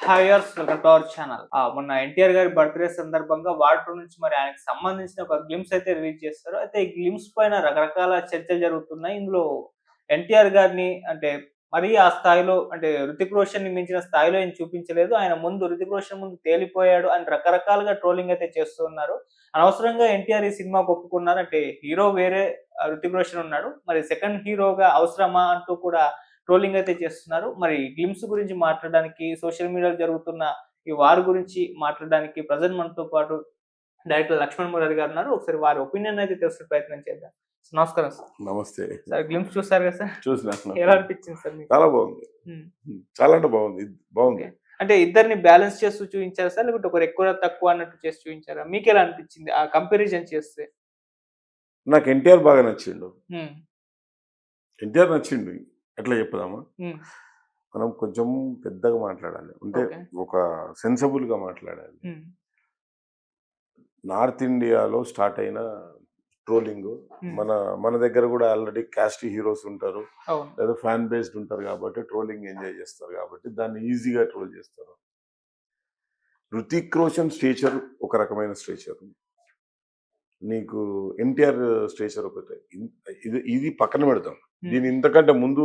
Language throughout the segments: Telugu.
Hi years welcome to our channel. మొన్న ఎన్టీఆర్ గారి బర్త్‌డే సందర్భంగా వాటర్ నుంచి మరి ఆయనకి సంబంధించిన ఒక గ్లింప్స్ అయితే రిలీజ్ చేస్తారు. అయితే ఈ గ్లింప్స్ పైన రకరకాల చర్చలు జరుగుతున్నాయి. ఇందులో ఎన్టీఆర్ గారిని అంటే మరీ ఆ స్థాయిలో అంటే 'హృతిక్ రోషన్‌ని' మించిన స్థాయిలో ఏం చూపించలేదు. ఆయన ముందు 'హృతిక్ రోషన్' ముందు తేలిపోయాడు అని రకరకాలుగా ట్రోలింగ్ అయితే చేస్తూ ఉన్నారు. అనవసరంగా ఎన్టీఆర్ ఈ సినిమాకి ఒప్పుకున్నారు. అంటే హీరో వేరే 'హృతిక్ రోషన్' ఉన్నాడు. మరి సెకండ్ హీరోగా అవసరమా అంటూ కూడా ట్రోలింగ్ అయితే చేస్తున్నారు. మరి గ్లింప్స్ గురించి మాట్లాడడానికి, సోషల్ మీడియాలో జరుగుతున్న ఈ వార్ గురించి మాట్లాడడానికి ప్రెజెంట్ మనతో పాటు డైరెక్టర్ లక్ష్మణ్ మురారి గారు ఉన్నారు. ఒకసారి వారి ఒపీనియన్ అయితే తెలుసుకునే ప్రయత్నం చేద్దాం. నమస్కారం సార్. నమస్తే. సార్ గ్లింప్స్ చూసారు కదా సార్? చూసినాను. ఎలా అనిపించింది సార్ మీకు? చాలా బాగుంది. హ్మ్. చాలా అంటే బాగుంది. బాగుంది. ఓకే. అంటే ఇద్దరిని బ్యాలెన్స్ చేస్తూ చూయించారా సార్? లేకపోతే ఒకరు ఎక్కువ తక్కువ అన్నట్టు చేసి చూయించారా? మీకెలా అనిపించింది ఆ కంపారిజన్ చేస్తే? నాకు ఎన్టీఆర్ బాగా నచ్చిండు. హ్మ్. ఎన్టీఆర్ నచ్చిండు. ఎట్లా చెప్పుదామా? హ్మ్. మనం కొంచెం పెద్దగా మాట్లాడాలి. అంటే ఓకే. ఒక సెన్సిబుల్‌గా మాట్లాడాలి. హ్మ్. నార్త్ ఇండియాలో స్టార్ట్ అయిన ట్రోలింగ్ హ్మ్. మన మన దగ్గర కూడా ఆల్రెడీ క్యాస్ట్ హీరోస్ ఉంటారు. అవును. లేదా ఫ్యాన్ బేస్డ్ ఉంటారు కాబట్టి ట్రోలింగ్ ఎంజాయ్ చేస్తారు కాబట్టి దాన్ని ఈజీగా ట్రోల్ చేస్తారు. హృతిక్ రోషన్ స్టేచర్ ఒక రకమైన స్టేచర్. నీకు ఎన్టీఆర్ స్టేచర్ ఒకటే. ఇది ఇది పక్కన పెడతాం. హ్మ్. దీని ఇంతకంటే ముందు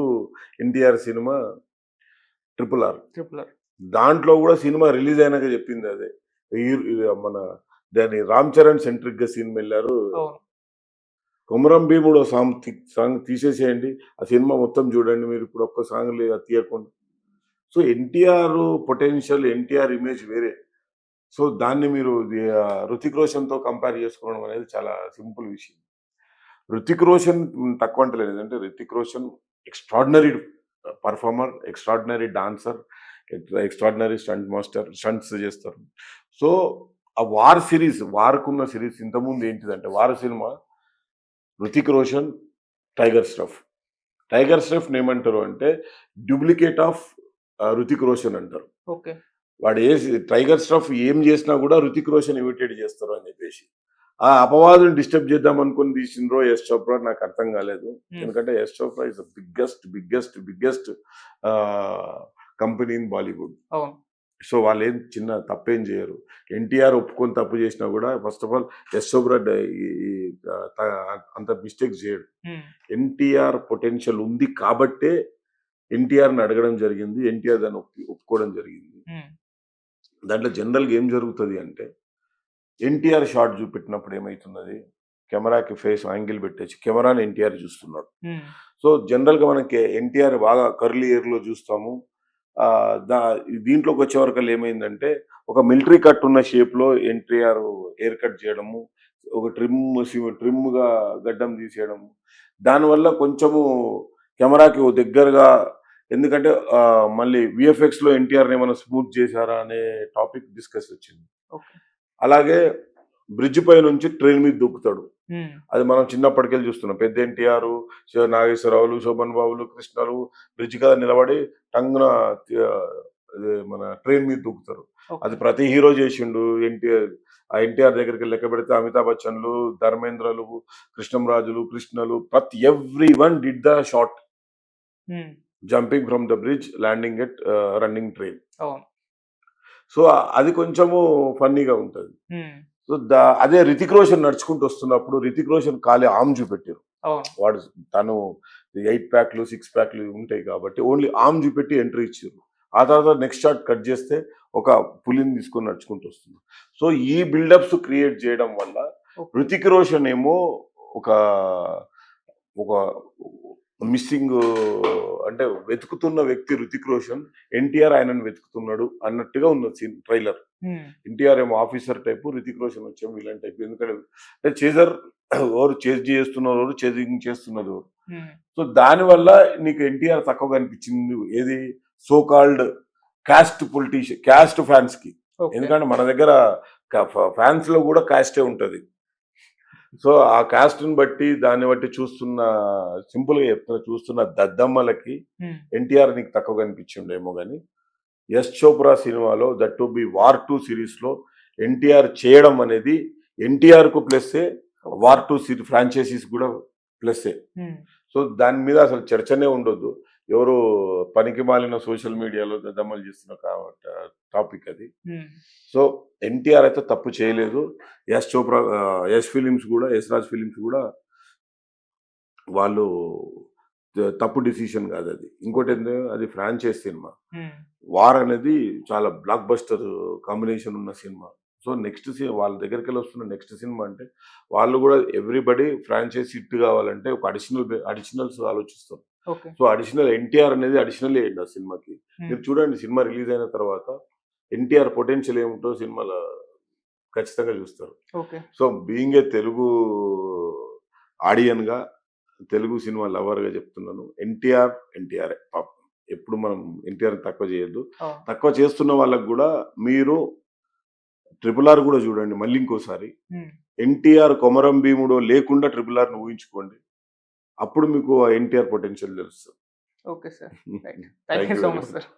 NTR cinema 'triple R'. Triple R. దాంట్లో కూడా సినిమా రిలీజ్ అయినాక చెప్పింది అదే. మన దాన్ని రామ్ చరణ్ సెంట్రిక్ గా సినిమా వెళ్ళారు. అవును. కొమరం భీముడు సాంగ్ తీసేసేయండి, ఆ సినిమా మొత్తం చూడండి మీరు, ఇప్పుడు ఒక్క సాంగ్ లేదు అది తీయకుండా. So NTR potential, NTR image వేరే. సో దాన్ని మీరు హృతిక్ రోషన్‌తో కంపేర్ చేసుకోవడం అనేది చాలా సింపుల్ విషయం. హృతిక్ రోషన్ తక్కువ అంటలేదు. ఎందుకంటే Hrithik Roshan extraordinary performer, extraordinary dancer, extraordinary stunt master, stunts చేస్తారు. సో ఆ వార్ సిరీస్, వార్‌కున్న సిరీస్ ఇంతకుముందు ఏంటిదంటే వార్ సినిమా హృతిక్ రోషన్, టైగర్ ష్రాఫ్. టైగర్ ష్రాఫ్‌ని ఏమంటారు అంటే డూప్లికేట్ ఆఫ్ హృతిక్ రోషన్ అంటారు. ఓకే. వాడు టైగర్ ష్రాఫ్ ఏం చేసినా కూడా హృతిక్ రోషన్ ఇమిటేట్ చేస్తారు అని చెప్పేసి ఆ అపవాదుని డిస్టర్బ్ చేద్దాం అనుకుని తీసిండ్రో యశ్ చోప్రా నాకు అర్థం కాలేదు. ఎందుకంటే Yash Chopra is biggest company in Bollywood. అవును. సో వాళ్ళు ఏం చిన్న తప్పేం చేయరు. ఎన్టీఆర్ ఒప్పుకొని తప్పు చేసినా కూడా first of all Yash Chopra అంత మిస్టేక్స్ చేయడు. ఎన్టీఆర్ పొటెన్షియల్ ఉంది కాబట్టే ఎన్టీఆర్ని అడగడం జరిగింది, ఎన్టీఆర్ దాన్ని ఒప్పుకోవడం జరిగింది. దాంట్లో జనరల్గా ఏం జరుగుతుంది అంటే ఎన్టీఆర్ షాట్ చూపెట్టినప్పుడు ఏమవుతున్నది, కెమెరాకి ఫేస్ యాంగిల్ పెట్టేసి కెమెరాని ఎన్టీఆర్ చూస్తున్నాడు. సో జనరల్గా మనకి ఎన్టీఆర్ బాగా కర్లీ ఇయర్లో చూస్తాము. దీంట్లోకి వచ్చే వరకు ఏమైందంటే ఒక మిలిటరీ కట్ ఉన్న షేప్లో ఎన్టీఆర్ హెయిర్ కట్ చేయడము, ఒక ట్రిమ్గా గడ్డం తీసేయడము, దానివల్ల కొంచెము కెమెరాకి దగ్గరగా. ఎందుకంటే మళ్ళీ విఎఫ్ఎక్స్లో ఎన్టీఆర్ని ఏమైనా స్మూత్ చేశారా అనే టాపిక్ డిస్కస్ వచ్చింది. అలాగే బ్రిడ్జ్ పై నుంచి ట్రైన్ మీద దూకుతాడు. అది మనం చిన్నప్పటికెళ్ళి చూస్తున్నాం. పెద్ద ఎన్టీఆర్, నాగేశ్వరరావులు, శోభన్ బాబులు, కృష్ణలు బ్రిడ్జ్ కదా నిలబడి టంగున మన ట్రైన్ మీద దూకుతారు. అది ప్రతి హీరో చేసిండు. ఎన్టీఆర్ దగ్గరికి లెక్క పెడితే అమితాబ్ బచ్చన్లు, ధర్మేంద్రలు, కృష్ణంరాజులు, కృష్ణలు, ప్రతి every one did the shot jumping from the bridge, landing at running train. So అది కొంచెము ఫన్నీగా ఉంటుంది. సో అదే రితిక్ రోషన్ నడుచుకుంటూ వస్తున్నప్పుడు రితిక్ రోషన్ ఖాళీ ఆర్మ్ చూపెట్టారు. వాడు తను 8 ప్యాక్లు 6 ప్యాక్లు ఉంటాయి కాబట్టి ఓన్లీ ఆర్మ్ చూపెట్టి ఎంట్రీ ఇచ్చారు. ఆ తర్వాత నెక్స్ట్ షాట్ కట్ చేస్తే ఒక పులిని తీసుకొని నడుచుకుంటూ వస్తున్నారు. సో ఈ బిల్డప్స్ క్రియేట్ చేయడం వల్ల రితిక్ రోషన్ ఏమో ఒక ఒక మిస్సింగ్, అంటే వెతుకుతున్న వ్యక్తి రితిక్ రోషన్, ఎన్టీఆర్ ఆయనను వెతుకుతున్నాడు అన్నట్టుగా ఉన్న ట్రైలర్. ఎన్టీఆర్ ఏమో ఆఫీసర్ టైపు, రితిక్ రోషన్ వచ్చేమో విలన్ టైప్. ఎందుకంటే చేజర్ ఎవరు చేజ్ చేస్తున్నారు, ఎవరు చేజింగ్ చేస్తున్నారు. సో దానివల్ల నీకు ఎన్టీఆర్ తక్కువగా అనిపించింది ఏది, so called caste politician, caste fans కి. ఎందుకంటే మన దగ్గర ఫ్యాన్స్ లో కూడా క్యాస్టే ఉంటది. సో ఆ కాస్ట్ని బట్టి దాన్ని బట్టి చూస్తున్న, సింపుల్ గా చెప్తున్నా, చూస్తున్న దద్దమ్మలకి ఎన్టీఆర్ నీకు తక్కువ కనిపించిండేమో కానీ యశ్ చోప్రా సినిమాలో that to be war 2 series లో ఎన్టీఆర్ చేయడం అనేది ఎన్టీఆర్ కు ప్లస్సే, వార్ 2 ఫ్రాంచైజీస్ కూడా ప్లస్సే. సో దాని మీద అసలు చర్చనే ఉండొద్దు. ఎవరో పనికి మాలిన సోషల్ మీడియాలో దద్దమ్మలు చేస్తున్న టాపిక్ అది. సో ఎన్టీఆర్ అయితే తప్పు చేయలేదు. యశ్ చోప్రా యశ్ ఫిలిమ్స్ కూడా, యశ్ రాజ్ ఫిలిమ్స్ కూడా వాళ్ళు తప్పు డిసిషన్ కాదు అది. ఇంకోటి ఏంటంటే అది ఫ్రాంచైజ్ సినిమా. వార్ అనేది చాలా బ్లాక్ బస్టర్ కాంబినేషన్ ఉన్న సినిమా. సో నెక్స్ట్ వాళ్ళ దగ్గరికి వెళ్ళి వస్తున్న నెక్స్ట్ సినిమా అంటే వాళ్ళు కూడా ఎవ్రీబడి ఫ్రాంచైజ్ హిట్ కావాలంటే ఒక అడిషనల్స్ ఆలోచిస్తారు. సో అడిషనల్ ఎన్టీఆర్ అనేది అడిషనల్ అయ్యింది ఆ సినిమాకి. మీరు చూడండి సినిమా రిలీజ్ అయిన తర్వాత ఎన్టీఆర్ పొటెన్షియల్ ఏముంటో సినిమాలో ఖచ్చితంగా చూస్తారు. సో బీయింగ్ ఏ తెలుగు ఆడియన్ గా, తెలుగు సినిమా లవర్ గా చెప్తున్నాను, ఎన్టీఆర్ పాపం ఎప్పుడు మనం ఎన్టీఆర్ తక్కువ చేయొద్దు. తక్కువ చేస్తున్న వాళ్ళకు కూడా మీరు RRR కూడా చూడండి మళ్ళీ ఇంకోసారి. ఎన్టీఆర్ కొమరం భీముడో లేకుండా RRR ను ఊహించుకోండి. అప్పుడు మీకు ఎన్టీఆర్ పొటెన్షియల్ తెలుస్తుంది. Okay sir. Thank you so much sir.